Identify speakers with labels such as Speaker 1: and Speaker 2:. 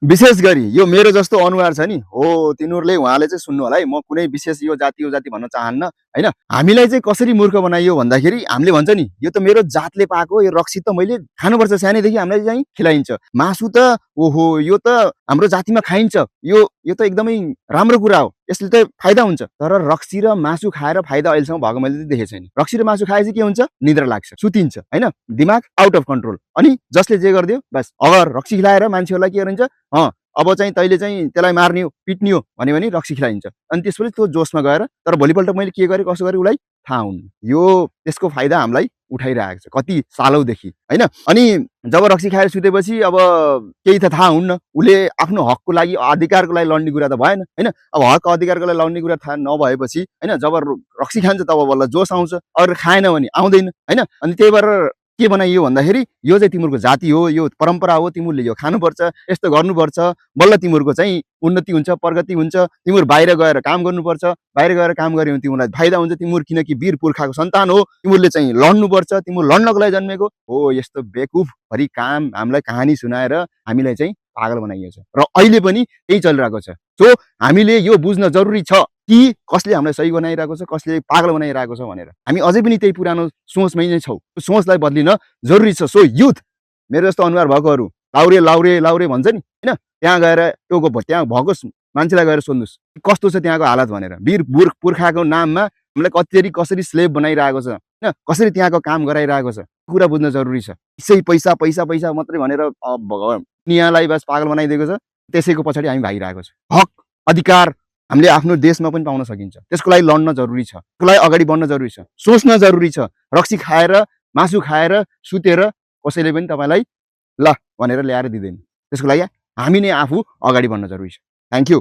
Speaker 1: विशेष गरी यो मेरो जस्तो अनुहार छ नि हो तिनीहरूले उहाँले चाहिँ सुन्नु होला है म कुनै विशेष यो जाति भन्न चाहन्न हैन हामीलाई चाहिँ कसरी मूर्ख बनाइयो भन्दाखेरि हामीले भन्छ नि यो त मेरो जातले पाएको यो रक्सी त मैले खानुपर्छ सानैदेखि हामीलाई चाहिँ खिलाइन्छ मासु त ओहो यो त हाम्रो जातिमा खाइन्छ यो त एकदमै राम्रो कुरा हो यसले त फाइदा हुन्छ तर रक्सी र मासु खाएर फाइदा अहिलेसम्म भएको मैले त देखेको छैन रक्सी र मासु खाएपछि के हुन्छ निद्रा लाग्छ सुतिन्छ हैन दिमाग आउट अफ कन्ट्रोल अनि जसले जे गरिदियो बस अगर रक्सी खिलाएर मान्छेहरूलाई के गरिन्छ अब चाहिँ तैँले चाहिँ त्यसलाई मार्ने हो पिट्ने हो भन्यो भने रक्सी खिलाइन्छ अनि त्यसपछि त्यो जोसमा गएर तर भोलिपल्ट मैले के गरेँ कसो गरेँ उसलाई थाहा हुन्न यो त्यसको फाइदा हामीलाई उठाइरहेको छ कति सालौँदेखि हैन अनि जब रक्सी खाएर सुतेपछि अब केही त थाहा हुन्न उसले आफ्नो हकको लागि अधिकारको लागि लड्ने कुरा त भएन हैन अब हक अधिकारको लागि लड्ने कुरा थाहा नभएपछि हैन जब रक्सी खान्छ तब बल्ल जोस आउँछ अरू खाएन भने आउँदैन हैन अनि त्यही भएर के बनाइयो भन्दाखेरि यो चाहिँ तिमीहरूको जाति हो यो परम्परा हो तिमीहरूले यो खानुपर्छ यस्तो गर्नुपर्छ बल्ल तिमीहरूको चाहिँ उन्नति हुन्छ प्रगति हुन्छ तिमीहरू बाहिर गएर काम गर्नुपर्छ बाहिर गएर काम गर्यो भने तिमीहरूलाई फाइदा हुन्छ तिमीहरू किनकि वीर पुर्खाको सन्तान हो तिमीहरूले चाहिँ लड्नुपर्छ तिमीहरू लड्नको लागि जन्मेको हो यस्तो बेकुफ भरि काम हामीलाई कहानी सुनाएर हामीलाई चाहिँ पागल बनाइएको छ र अहिले पनि त्यही चलिरहेको छ सो हामीले यो बुझ्न जरुरी छ कि कसले हामीलाई सही बनाइरहेको छ कसले पागल बनाइरहेको छ भनेर हामी अझै पनि त्यही पुरानो सोचमै नै छौँ सोचलाई बदलिन जरुरी छ सो युथ मेरो जस्तो अनुहार भएकोहरू लाउरे लाउरे लाउरे भन्छ नि हैन त्यहाँ गएर त्यहाँ भएको मान्छेलाई गएर सोध्नुहोस् कस्तो छ त्यहाँको हालत भनेर वीर पुर्खाको नाममा हामीलाई कसरी स्लेभ बनाइरहेको छ हैन कसरी त्यहाँको काम गराइरहेको छ कुरा बुझ्न जरुरी छ यसै पैसा पैसा पैसा मात्रै भनेर दुनियाँलाई बस पागल बनाइदिएको छ त्यसैको पछाडि हामी भागिरहेको छ हक अधिकार हामीले आफ्नो देशमा पनि पाउन सकिन्छ त्यसको लागि लड्न जरुरी छ त्यसको लागि अगाडि बढ्न जरुरी छ सोच्न जरुरी छ रक्सी खाएर मासु खाएर सुतेर कसैले पनि तपाईलाई ल भनेर ल्याएर दिँदैन त्यसको लागि हामी नै आफू अगाडि बढ्न जरुरी छ थ्यांक यू